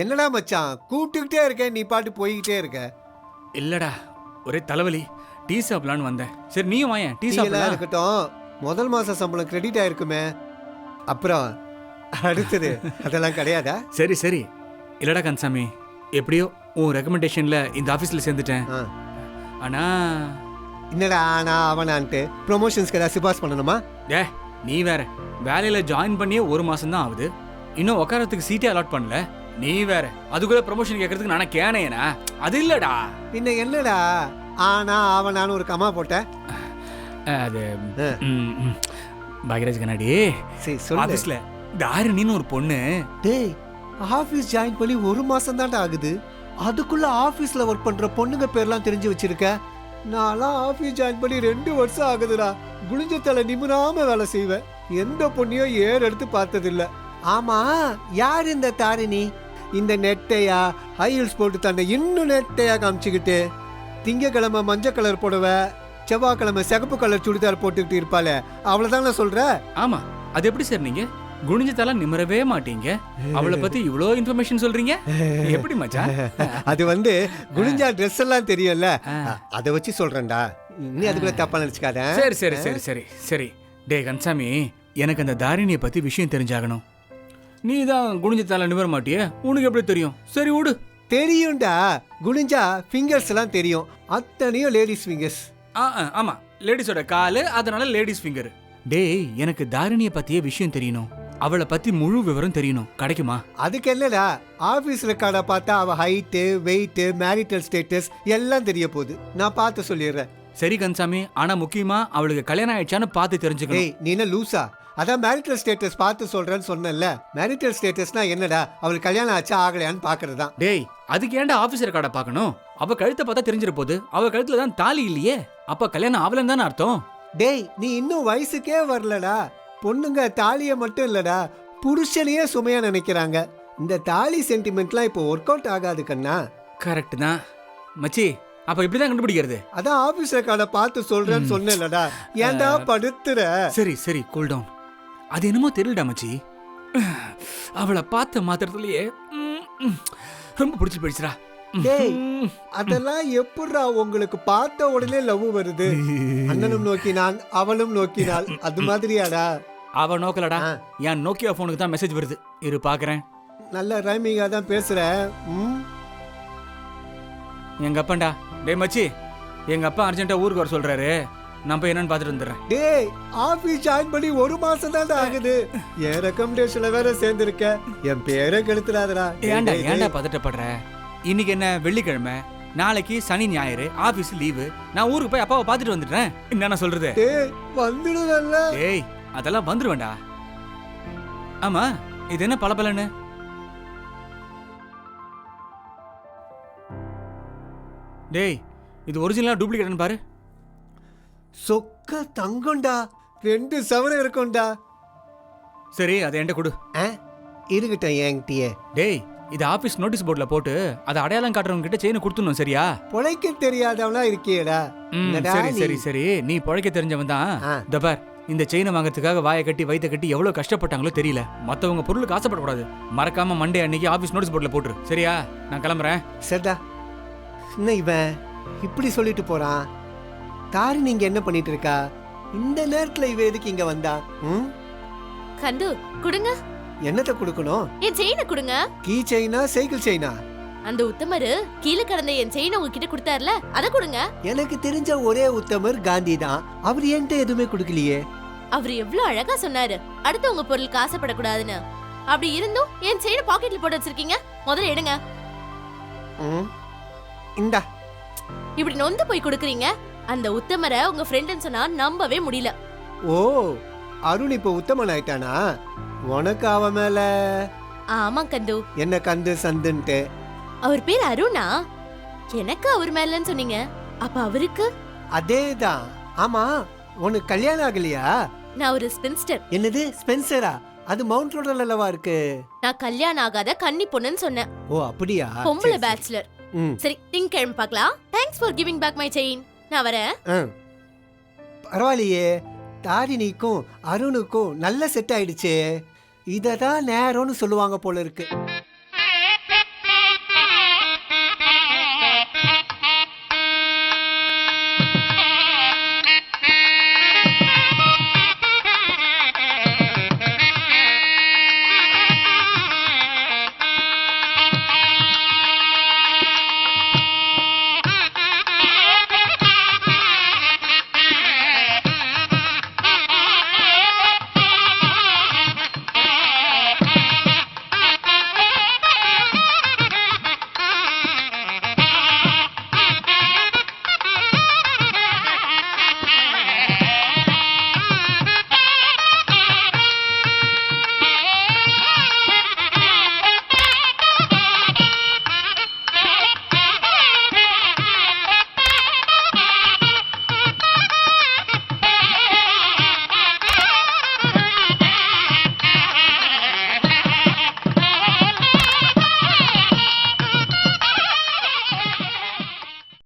என்னடா மச்சான் கூப்பிட்டுக்கிட்டே இருக்கேன், நீ பாட்டு போய்கிட்டே இருக்க. இல்லடா ஒரே தலைவலி, டீ சாப்பிடலான்னு வந்தேன். சரி நீயும் வாயேன், டீ டீ எல்லாம் சாப்பிடலாம். இருக்கட்டும், முதல் மாச சம்பளம் கிரெடிட் ஆயிருக்குமே, அப்புறம் அடுத்தது அதெல்லாம் கிடையாதா? சரி சரி. இல்லடா கந்தசாமி, எப்படியோ உன் ரெக்கமெண்டேஷன்ல இந்த ஆபீஸ்ல சேர்ந்துட்டேன். ஆ. ஆனா என்னடா ஆனா அவனான்ட்டு ப்ரொமோஷன்ஸ்க்கு ஏதாவது சிபாஸ் பண்ணணுமா? டே நீ வேற, வேலையில ஜாயின் பண்ணியே 1 மாசம் தான் ஆகுது, இன்னும் உட்காரத்துக்கு சீட்டே அலாட் பண்ணல. நீ வேற அதுக்குள்ள ப்ரமோஷன் கேட்கறதுக்கு நானே கேனேனா? அது இல்லடா. பின்ன என்னடா ஆனா அவனான்னு ஒரு கமா போட்ட? அது பாக்யராஜ் கண்ணாடி சரி சொல்லு. ஆபீஸ்ல தாரிணின்னு ஒரு பொண்ணு. டேய், ஆபீஸ் ஜாயின் பண்ணி 1 மாசம் தான்டா ஆகுது, அதுக்குள்ள ஆபீஸ்ல ஒர்க் பண்ற பொண்ணுங்க பேர்லாம் தெரிஞ்சு வச்சிருக்க. நான்லாம் ஆபீஸ் ஜாயின் பண்ணி 2 வருஷம் ஆகுதுடா. குளிஞ்ச தலை நிமிராம வேலை செய்வேன், எந்த பொண்ணையும் ஏறு எடுத்து பார்த்ததில்ல. ஆமா, யார் இந்த தாரிணி? இந்த நெட்டையா ஹை ஹீல்ஸ் போட்டு தன்னை இன்னும் நெட்டையா காமிச்சுக்கிட்டு, திங்கக்கிழமை மஞ்சள் கலர் புடவை, செவ்வாய்க்கிழமை சிகப்பு கலர் சுடிதார் போட்டுக்கிட்டு இருப்பாளே, அவ்வளவுதான் நான் சொல்ற. ஆமா, அது எப்படி சார் நீங்க குனிஞ்சதெல்லாம் நிமிரவே மாட்டீங்க, அவளை பத்தி இவ்ளோ இன்ஃபர்மேஷன் சொல்றீங்க? எப்படி மச்சான்? அது வந்து குனிஞ்சா ட்ரெஸ் எல்லாம் தெரியும்ல, அதை வச்சு சொல்றேன்டா, நீ அதுக்குள்ள தப்பா நினைச்சுக்காத. சரி சரி சரி சரி சரி. டே கன்சாமி, எனக்கு அந்த தாரிணியை பத்தி விஷயம் தெரிஞ்சாகணும். நீ தான் குனிஞ்சதால நிமிர மாட்டியே, உனக்கு எப்படி தெரியும்? சரி விடு. தெரியும்டா, குனிஞ்சா ஃபிங்கர்ஸ் எல்லாம் தெரியும், அத்தனையும் லேடிஸ் ஃபிங்கர்ஸ். ஆமா, லேடிஸோட காலு, அதனால லேடிஸ் ஃபிங்கர். டேய், எனக்கு தாரிணியை பத்தியே விஷயம் தெரியணும், அவளை பத்தி முழு விவரம் தெரியணும், கிடைக்குமா? அதுக்கு என்னடா, ஆபீஸ் ரெக்கார்டை பார்த்தா அவ ஹைட்டு, வெயிட், மேரிட்டல் ஸ்டேட்டஸ் எல்லாம் தெரிய போகுது, நான் பார்த்து சொல்லிடுறேன். சரி கன்சாமி, ஆனா முக்கியமா அவளுக்கு கல்யாணம் ஆயிடுச்சான்னு பார்த்து தெரிஞ்சுக்கணும். ஏய், நீ என்ன லூசா? அதான் மேரிட்டல் ஸ்டேட்டஸ் பார்த்து சொல்றேன்னு சொன்னேன்ல. மேரிட்டல் ஸ்டேட்டஸ்னா என்னடா, அவளுக்கு கல்யாணம் ஆச்சா ஆகலையான்னு பாக்குறதுதான். டேய், அதுக்கு ஏன்டா ஆபீசர் கார்டை பார்க்கணும்? அவ கழுத்தை பார்த்தா தெரிஞ்சிட போகுது, அவ கழுத்துல தான் தாலி இல்லையே, அப்ப கல்யாணம் ஆகலன்னு தானே அர்த்தம். டேய், நீ இன்னும் வயசுக்கே வரலடா. பொண்ணுங்க தாலியை மட்டும் இல்லடா, புருஷனையே சுமையா நினைக்கிறாங்க. இந்த தாலி சென்டிமெண்ட்லாம் இப்போ ஒர்க் அவுட் ஆகாது கண்ணா. கரெக்ட் தான் மச்சி, அப்ப இப்படிதான் கண்டுபிடிக்கிறது. அதான் ஆபீஸ் ரெக்கார்டை பார்த்து சொல்றேன்னு சொன்னேன்லடா, ஏன்டா படுத்துற? சரி சரி, கூல் டவுன். அது என்னமோ தெரியலடா மச்சி, அவளை பார்த்த மாத்திரத்திலேயே ரொம்ப பிடிச்சி போயிடுச்சுடா. டேய், அதெல்லாம் எப்படிடா உங்களுக்கு பார்த்த உடனே லவ் வருது? அண்ணனும் நோக்கினான் அவளும் நோக்கினாள், அது மாதிரியாடா? அவ நோக்கலடா, என் நோக்கியா போனுக்கு தான் மெசேஜ் வருது, இரு பாக்குறேன். நல்ல ரைமிங்கா தான் பேசுற. எங்க அப்பன்டா. டேய் மச்சி, எங்க அப்பா அர்ஜென்ட்டா ஊருக்கு வர சொல்றாரு, நான் போய் என்னன்னு பாத்துட்டு வந்துடுறேன். டேய், ஆபீஸ் ஜாயின் பண்ணி 1 மாசம் தான் ஆகுது, என் ரெக்கமெண்டேஷன்ல வேற சேர்ந்திருக்க, என் பேரை கெடுத்துறாதடா. ஏன்டா ஏன்டா பதட்டப்படுற? இன்னைக்கு என்ன வெள்ளிக்கிழமை, நாளைக்கு சனி ஞாயிறு ஆபீஸ் லீவு, நான் ஊருக்கு போய் அப்பாவை பாத்துட்டு வந்துடுறேன். என்ன சொல்றது? டேய், வந்துடுவல்ல? டேய், அதெல்லாம் வந்துருவேன்டா. ஆமா, இது என்ன பலபலன்னு? டேய், இது ஒரிஜினலா டூப்ளிகேட்னு பாரு. சொக்க தங்கம்டா, 2 சவரம் இருக்கும்டா. சரி, அதை என்கிட்ட கொடு. இருக்கட்டும் என்கிட்டயே. டேய், இது ஆபீஸ் நோட்டீஸ் போர்டுல போட்டு அதை அடையாளம் காட்டுறவங்க கிட்ட செயினை கொடுத்துடணும், சரியா? பொழைக்க தெரியாதவனா இருக்கியடா. சரி சரி சரி, நீ பொழைக்க தெரிஞ்சவன் தான். இந்த பார், இந்த செயினை வாங்குறதுக்காக வாயை கட்டி வயிற்ற கட்டி எவ்வளவு கஷ்டப்பட்டாங்களோ தெரியல. மத்தவங்க பொருளுக்கு ஆசைப்படக்கூடாது. மறக்காம மண்டே அன்னைக்கு ஆபீஸ் நோட்டீஸ் போர்டுல போட்டுரு, சரியா? நான் கிளம்புறேன். சரிடா. என்ன இவன் இப்படி சொல்லிட்டு போறான்? தாரி நீங்க என்ன பண்ணிட்டு இருக்கா இந்த நேரத்துல? இவ எதுக்கு இங்க வந்தா? கண்டு குடுங்க. என்னத்த குடுக்கணும்? என் செயினை குடுங்க. கீ செயினா சைக்கிள் செயினா? அந்த உத்தமரு கீழே கடந்த என் செயினை உங்ககிட்ட கொடுத்தாருல, அத கொடுங்க. எனக்கு தெரிஞ்ச ஒரே உத்தமர் காந்தி தான், அவர் என்கிட்ட எதுவுமே கொடுக்கலையே. அவர் எவ்வளவு அழகா சொன்னாரு, அடுத்து உங்க பொருளுக்கு ஆசைப்படக்கூடாதுன்னு. அப்படி இருந்தும் என் செயினை பாக்கெட்ல போட்டு வச்சிருக்கீங்க, முதல்ல எடுங்க. இந்தா. இப்படி நொந்து போய் கொடுக்குறீங்க. அந்த உத்தமரை உங்க ஃப்ரெண்ட்னு சொன்னா நம்பவே முடியல. ஓ, அருண் இப்ப உத்தமன் ஆயிட்டானா? உனக்கு அவ மேல? ஆமா கண்டு. என்ன கண்டு சந்துன்ட்டு? அவர் பேர் அருணா? எனக்கு அவர் மேலன்னு சொன்னீங்க, அப்ப அவருக்கு? அதேதான். ஆமா, உனக்கு கல்யாணம் ஆகலையா? நான் ஒரு ஸ்பென்ஸ்டர். என்னது ஸ்பென்சரா? அது மவுண்ட் ரோட்ல அல்லவா இருக்கு. நான் கல்யாணம் ஆகாத கன்னி பொண்ணுன்னு சொன்னேன். ஓ அப்படியா? பொம்பளை பேச்சுலர். சரி, திங்கக்கிழமை பார்க்கலாம். Thanks for giving back my chain. நான் வரேன். பரவாயில்லையே, தாரிணிக்கும் அருணுக்கும் நல்ல செட் ஆயிடுச்சு. இததான் நேரம்னு சொல்லுவாங்க போல இருக்கு.